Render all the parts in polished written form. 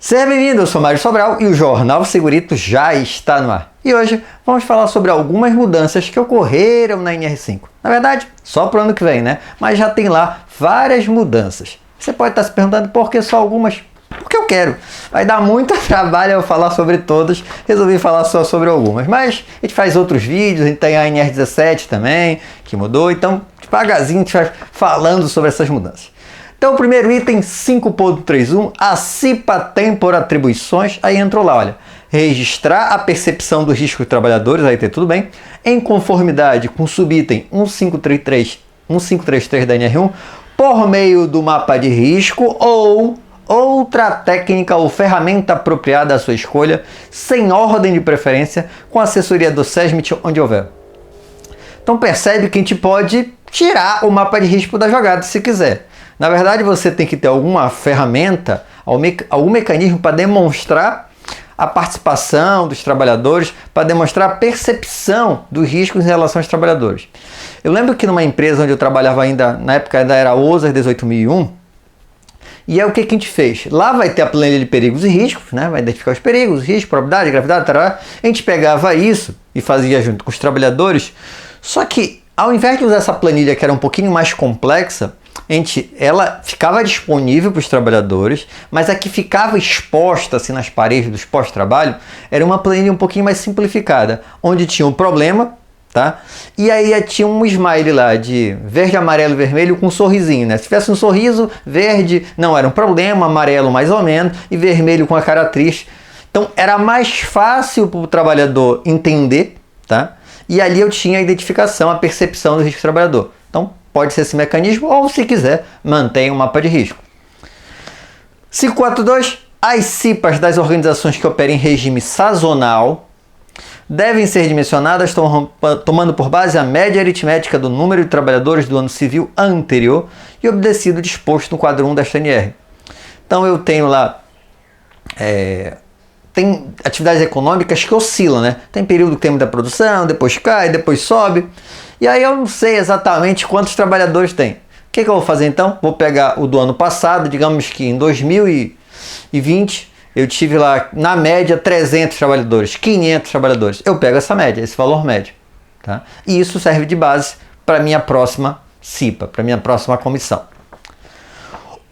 Seja bem-vindo, eu sou Mário Sobral e o Jornal Segurito já está no ar. E hoje vamos falar sobre algumas mudanças que ocorreram na NR5. Na verdade, só para o ano que vem, né? Mas já tem lá várias mudanças. Você pode estar se perguntando por que só algumas? Porque eu quero. Vai dar muito trabalho eu falar sobre todas, resolvi falar só sobre algumas. Mas a gente faz outros vídeos, a gente tem a NR17 também, que mudou, então devagarzinho a gente vai falando sobre essas mudanças. Então, o primeiro item, 5.31, a CIPA tem por atribuições, aí entrou lá, olha, registrar a percepção do risco dos trabalhadores, aí tem tudo bem, em conformidade com o subitem 1533 da NR1, por meio do mapa de risco ou outra técnica ou ferramenta apropriada à sua escolha, sem ordem de preferência, com assessoria do SESMIT onde houver. Então percebe que a gente pode tirar o mapa de risco da jogada se quiser. Na verdade, você tem que ter alguma ferramenta, algum mecanismo para demonstrar a participação dos trabalhadores, para demonstrar a percepção dos riscos em relação aos trabalhadores. Eu lembro que numa empresa onde eu trabalhava ainda, na época ainda era OSAS 18001, e é o que a gente fez? Lá vai ter a planilha de perigos e riscos, né? Vai identificar os perigos, riscos, probabilidade, gravidade, tarará. A gente pegava isso e fazia junto com os trabalhadores, só que ao invés de usar essa planilha que era um pouquinho mais complexa, ela ficava disponível para os trabalhadores, mas a que ficava exposta assim, nas paredes dos pós-trabalho era uma planilha um pouquinho mais simplificada, onde tinha um problema, tá? E aí tinha um smile lá de verde, amarelo e vermelho com um sorrisinho, né? Se tivesse um sorriso, verde não era um problema, amarelo mais ou menos e vermelho com a cara triste. Então era mais fácil para o trabalhador entender, tá? E ali eu tinha a identificação, a percepção do risco do trabalhador. Então pode ser esse mecanismo ou, se quiser, mantenha um mapa de risco. 542. As CIPAs das organizações que operam em regime sazonal devem ser dimensionadas tomando por base a média aritmética do número de trabalhadores do ano civil anterior e obedecido o disposto no quadro 1 desta NR. Então eu tenho lá... tem atividades econômicas que oscilam, né? Tem período que tem muita produção, depois cai, depois sobe. E aí eu não sei exatamente quantos trabalhadores tem. O que eu vou fazer então? Vou pegar o do ano passado, digamos que em 2020 eu tive lá na média 300 trabalhadores, 500 trabalhadores. Eu pego essa média, esse valor médio. Tá? E isso serve de base para a minha próxima CIPA, para a minha próxima comissão.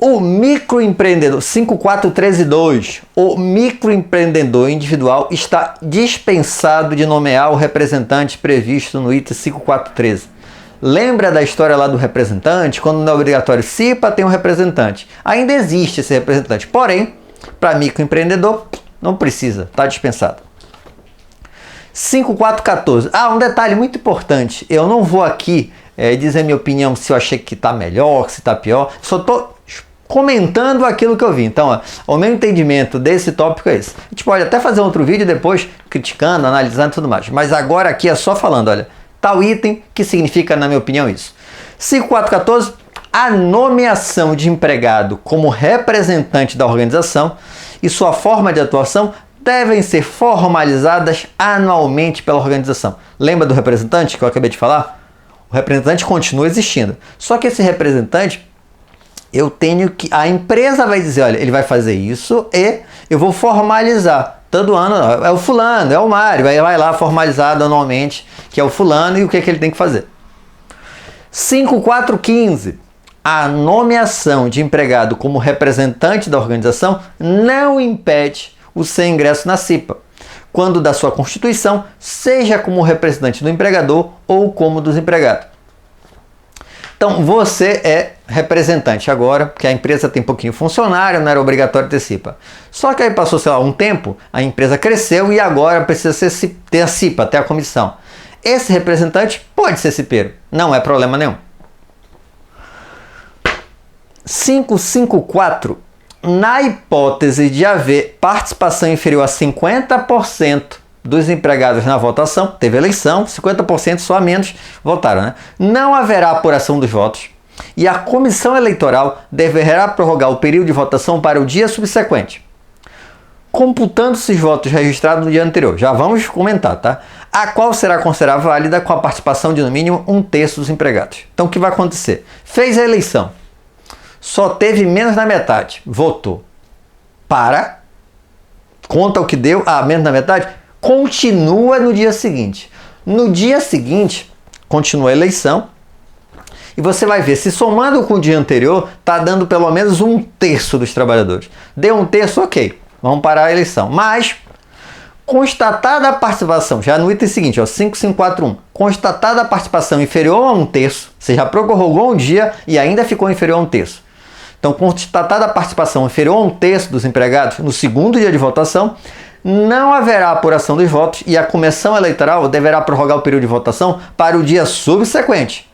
O microempreendedor, 54132, o microempreendedor individual está dispensado de nomear o representante previsto no item 5413. Lembra da história lá do representante? Quando não é obrigatório CIPA, tem um representante. Ainda existe esse representante, porém, para microempreendedor, não precisa, está dispensado. 5414. Um detalhe muito importante, eu não vou aqui dizer minha opinião se eu achei que está melhor, se está pior, só estou comentando aquilo que eu vi. Então, o meu entendimento desse tópico é esse. A gente pode até fazer outro vídeo depois, criticando, analisando e tudo mais. Mas agora aqui é só falando, olha, tal item que significa, na minha opinião, isso. 5414, a nomeação de empregado como representante da organização e sua forma de atuação devem ser formalizadas anualmente pela organização. Lembra do representante que eu acabei de falar? O representante continua existindo. Só que esse representante, a empresa vai dizer, olha, ele vai fazer isso e eu vou formalizar. Todo ano, é o fulano, é o Mário, vai lá formalizado anualmente, que é o fulano e o que ele tem que fazer. 5415. A nomeação de empregado como representante da organização não impede o seu ingresso na CIPA, quando da sua constituição, seja como representante do empregador ou como dos empregados. Então, você é representante agora, porque a empresa tem pouquinho funcionário, não era obrigatório ter CIPA. Só que aí passou, sei lá, um tempo, a empresa cresceu e agora precisa ter a CIPA, ter a comissão. Esse representante pode ser cipeiro, não é problema nenhum. 554. Na hipótese de haver participação inferior a 50% dos empregados na votação, teve eleição, 50% só a menos votaram, né? Não haverá apuração dos votos e a comissão eleitoral deverá prorrogar o período de votação para o dia subsequente, computando-se os votos registrados no dia anterior. Já vamos comentar, tá? A qual será considerada válida com a participação de no mínimo 1/3 dos empregados. Então o que vai acontecer? Fez a eleição, só teve menos da metade, votou. Para conta o que deu, menos da metade, continua no dia seguinte. No dia seguinte, continua a eleição, e você vai ver, se somando com o dia anterior, está dando pelo menos 1/3 dos trabalhadores. Deu 1/3, ok, vamos parar a eleição. Mas, constatada a participação, já no item seguinte, 5541, constatada a participação inferior a 1/3, você já prorrogou um dia e ainda ficou inferior a 1/3. Então, constatada a participação inferior a 1/3 dos empregados no segundo dia de votação, não haverá apuração dos votos e a comissão eleitoral deverá prorrogar o período de votação para o dia subsequente,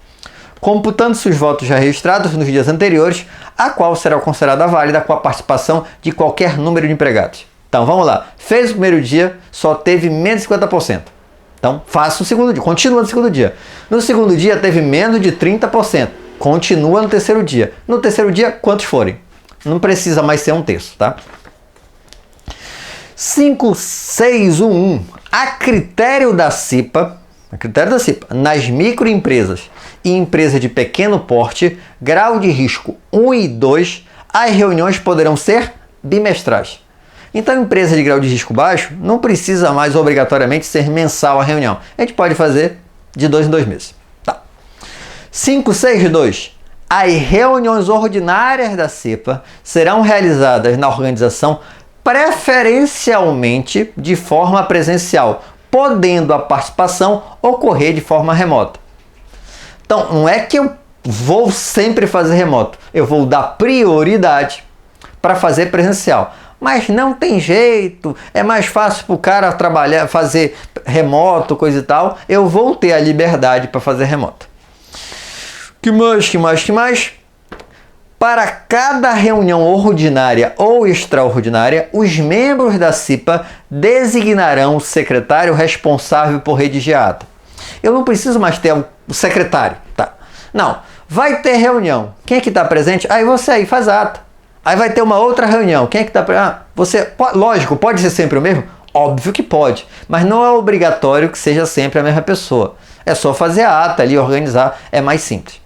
computando-se os votos já registrados nos dias anteriores, a qual será considerada válida com a participação de qualquer número de empregados. Então, vamos lá. Fez o primeiro dia, só teve menos de 50%. Então, faça o segundo dia, continua no segundo dia. No segundo dia, teve menos de 30%. Continua no terceiro dia. No terceiro dia, quantos forem. Não precisa mais ser 1/3, tá? 5611. A critério da CIPA, nas microempresas e empresas de pequeno porte, grau de risco 1 e 2, as reuniões poderão ser bimestrais. Então, empresa de grau de risco baixo não precisa mais obrigatoriamente ser mensal a reunião. A gente pode fazer de 2 em 2 meses. Tá. 562. As reuniões ordinárias da CIPA serão realizadas na organização preferencialmente de forma presencial, podendo a participação ocorrer de forma remota. Então, não é que eu vou sempre fazer remoto, eu vou dar prioridade para fazer presencial. Mas não tem jeito, é mais fácil para o cara trabalhar, fazer remoto, coisa e tal, eu vou ter a liberdade para fazer remoto. Que mais? Para cada reunião ordinária ou extraordinária, os membros da CIPA designarão o secretário responsável por redigir a ata. Eu não preciso mais ter o secretário, tá? Não, vai ter reunião. Quem é que está presente? Aí você aí faz a ata. Aí vai ter uma outra reunião. Quem é que está presente? Lógico, pode ser sempre o mesmo? Óbvio que pode, mas não é obrigatório que seja sempre a mesma pessoa. É só fazer a ata ali, organizar, é mais simples.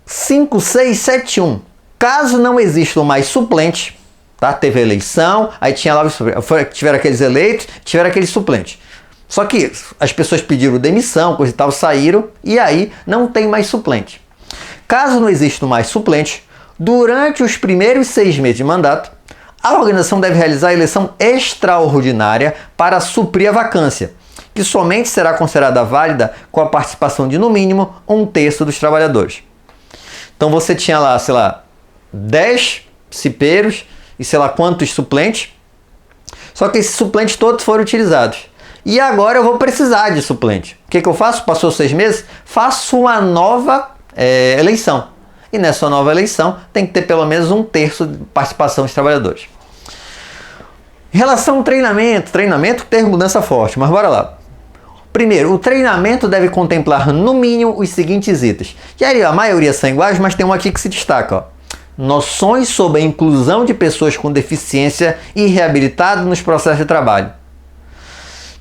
5671. Caso não existam mais suplentes, tá? Teve eleição, aí tinha lá tiveram aqueles eleitos, tiveram aqueles suplentes. Só que as pessoas pediram demissão, coisa e tal, saíram e aí não tem mais suplente. Caso não existam mais suplentes, durante os primeiros 6 meses de mandato, a organização deve realizar a eleição extraordinária para suprir a vacância, que somente será considerada válida com a participação de no mínimo 1/3 dos trabalhadores. Então você tinha lá, 10 cipeiros e sei lá quantos suplentes, só que esses suplentes todos foram utilizados. E agora eu vou precisar de suplente. O que eu faço? Passou 6 meses? Faço uma nova eleição. E nessa nova eleição tem que ter pelo menos 1/3 de participação dos trabalhadores. Em relação ao treinamento tem mudança forte, mas bora lá. Primeiro, o treinamento deve contemplar no mínimo os seguintes itens. E aí a maioria são iguais, mas tem um aqui que se destaca. Ó. Noções sobre a inclusão de pessoas com deficiência e reabilitadas nos processos de trabalho.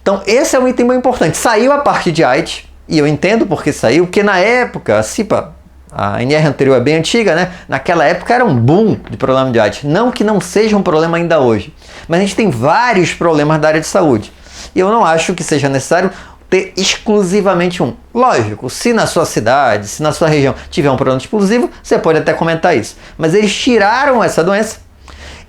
Então esse é um item muito importante. Saiu a parte de AIDS, e eu entendo porque saiu, porque na época, a CIPA, a NR anterior é bem antiga, né? Naquela época era um boom de problema de AIDS. Não que não seja um problema ainda hoje, mas a gente tem vários problemas da área de saúde. E eu não acho que seja necessário ter exclusivamente um. Lógico, se na sua cidade, se na sua região tiver um problema exclusivo, você pode até comentar isso. Mas eles tiraram essa doença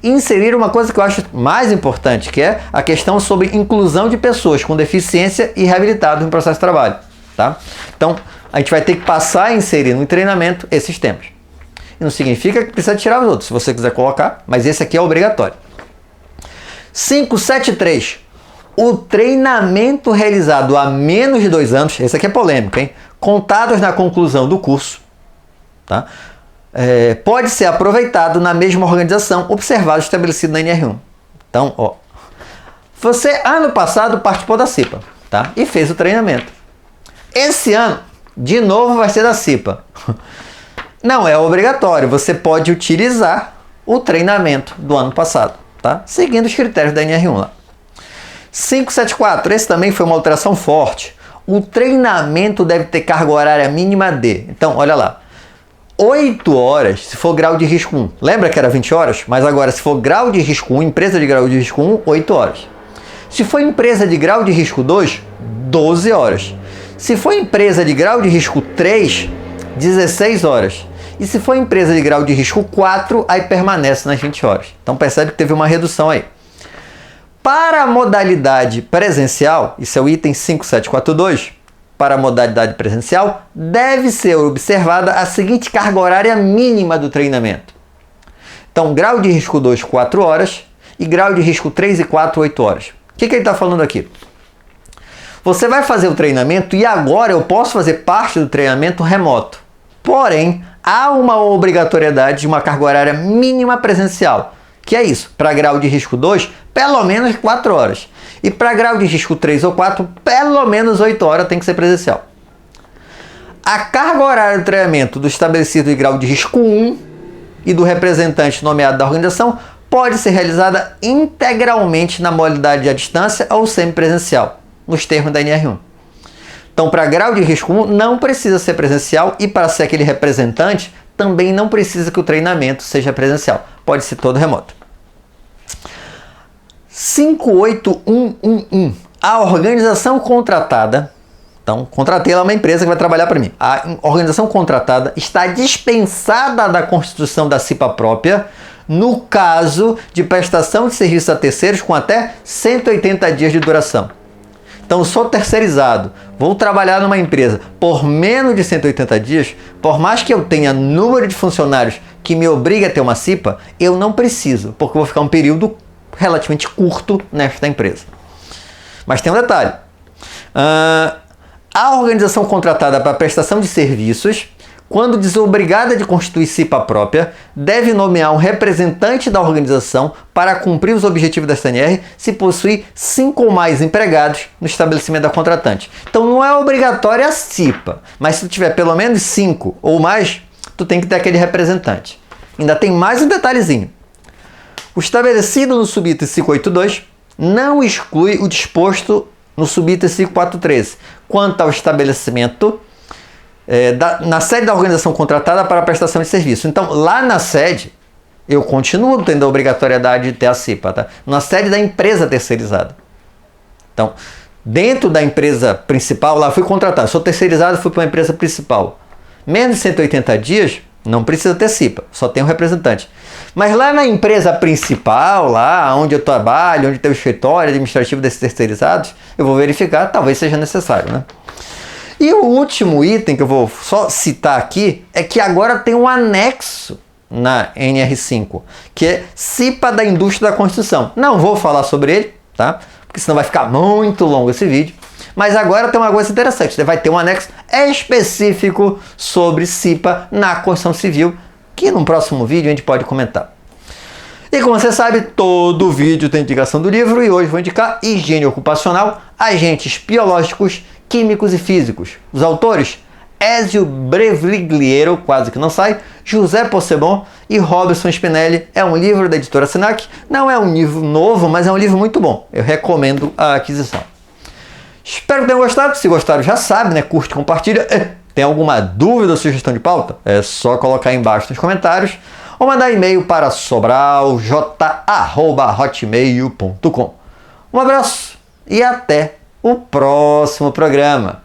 e inseriram uma coisa que eu acho mais importante, que é a questão sobre inclusão de pessoas com deficiência e reabilitados no processo de trabalho. Tá? Então, a gente vai ter que passar a inserir no treinamento esses temas. E não significa que precisa tirar os outros, se você quiser colocar, mas esse aqui é obrigatório. 573. O treinamento realizado há menos de 2 anos, esse aqui é polêmico, hein? Contados na conclusão do curso, tá? Pode ser aproveitado na mesma organização, observado e estabelecido na NR1. Então, ó, você ano passado participou da CIPA, tá? E fez o treinamento. Esse ano, de novo, vai ser da CIPA. Não é obrigatório, você pode utilizar o treinamento do ano passado, tá? Seguindo os critérios da NR1 lá. 574, esse também foi uma alteração forte. O treinamento deve ter carga horária mínima de... Então, olha lá. 8 horas se for grau de risco 1. Lembra que era 20 horas? Mas agora, se for grau de risco 1, empresa de grau de risco 1, 8 horas. Se for empresa de grau de risco 2, 12 horas. Se for empresa de grau de risco 3, 16 horas. E se for empresa de grau de risco 4, aí permanece nas 20 horas. Então percebe que teve uma redução aí. Para a modalidade presencial, isso é o item 5742, para a modalidade presencial, deve ser observada a seguinte carga horária mínima do treinamento. Então, grau de risco 2, 4 horas, e grau de risco 3 e 4, 8 horas. O que ele está falando aqui? Você vai fazer o treinamento e agora eu posso fazer parte do treinamento remoto. Porém, há uma obrigatoriedade de uma carga horária mínima presencial. Que é isso? Para grau de risco 2, pelo menos 4 horas. E para grau de risco 3 ou 4, pelo menos 8 horas tem que ser presencial. A carga horária do treinamento do estabelecido em grau de risco 1 e do representante nomeado da organização pode ser realizada integralmente na modalidade à distância ou semipresencial, nos termos da NR1. Então, para grau de risco 1, não precisa ser presencial e para ser aquele representante, também não precisa que o treinamento seja presencial. Pode ser todo remoto. 58111. A organização contratada, então, contratei lá uma empresa que vai trabalhar para mim. A organização contratada está dispensada da constituição da CIPA própria no caso de prestação de serviço a terceiros com até 180 dias de duração. Então, sou terceirizado, vou trabalhar numa empresa por menos de 180 dias, por mais que eu tenha número de funcionários que me obrigue a ter uma CIPA, eu não preciso, porque eu vou ficar um período relativamente curto nesta empresa. Mas tem um detalhe. A organização contratada para prestação de serviços, quando desobrigada de constituir CIPA própria, deve nomear um representante da organização para cumprir os objetivos da CNR se possuir 5 ou mais empregados no estabelecimento da contratante. Então não é obrigatória a CIPA, mas se tu tiver pelo menos 5 ou mais, tu tem que ter aquele representante. Ainda tem mais um detalhezinho. O estabelecido no subitem 582 não exclui o disposto no subitem 5413 quanto ao estabelecimento na sede da organização contratada para a prestação de serviço. Então, lá na sede, eu continuo tendo a obrigatoriedade de ter a CIPA, tá? Na sede da empresa terceirizada. Então, dentro da empresa principal, lá fui contratado, sou terceirizado, fui para uma empresa principal. Menos de 180 dias, não precisa ter CIPA, só tem um representante. Mas lá na empresa principal, lá onde eu trabalho, onde tem o escritório administrativo desses terceirizados, eu vou verificar, talvez seja necessário, né? E o último item que eu vou só citar aqui é que agora tem um anexo na NR5, que é CIPA da indústria da construção. Não vou falar sobre ele, tá? Porque senão vai ficar muito longo esse vídeo. Mas agora tem uma coisa interessante, você vai ter um anexo específico sobre CIPA na construção civil, que no próximo vídeo a gente pode comentar. E como você sabe, todo vídeo tem indicação do livro e hoje vou indicar Higiene Ocupacional, Agentes Biológicos, Químicos e Físicos. Os autores, Ezio Brevigliero, quase que não sai, José Possebon e Robson Spinelli. É um livro da editora Senac, não é um livro novo, mas é um livro muito bom. Eu recomendo a aquisição. Espero que tenham gostado. Se gostaram, já sabe, né? Curte, compartilha. Tem alguma dúvida ou sugestão de pauta? É só colocar aí embaixo nos comentários ou mandar e-mail para sobralj@hotmail.com. Um abraço e até o próximo programa.